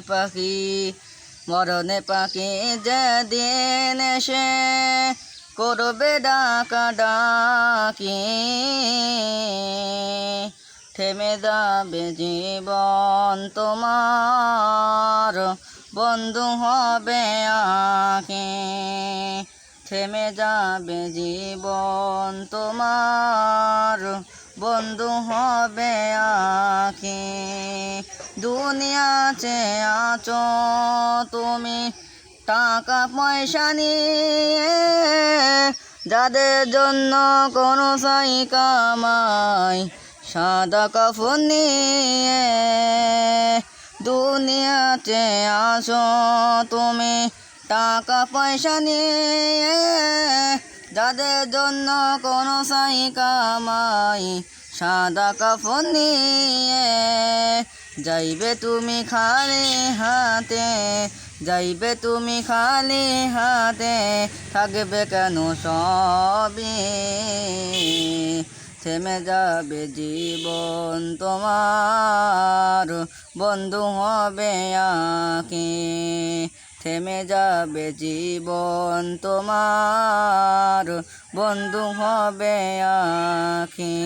পাখি মরণে পাখি যেদিন এসে করবে ডাকা ডাকি, থেমে যাবে জীবন তোমার, বন্ধু হবে আঁখি। থেমে যাবে জীবন তোমার, বন্ধু হবে আঁখি। দুনিয়াতে আছো তুমি টাকা পয়সা নিয়ে, যাদের জন্য কোনো সাই কামাই সাদা কাফন নিয়ে। দুনিয়াতে আসো তুমি টাকা পয়সা নিয়ে, যাদের জন্য কোনো সাই কামাই সাদা কাফন নিয়ে। যাইবে তুমি খালি হাতে, যাইবে তুমি খালি হাতে, থাকবে কেন সবই। থেমে যাবে জীবন তোমার, বন্ধু হবে আঁখি। থেমে যাবে জীবন তোমার, বন্ধু হবে আঁখি।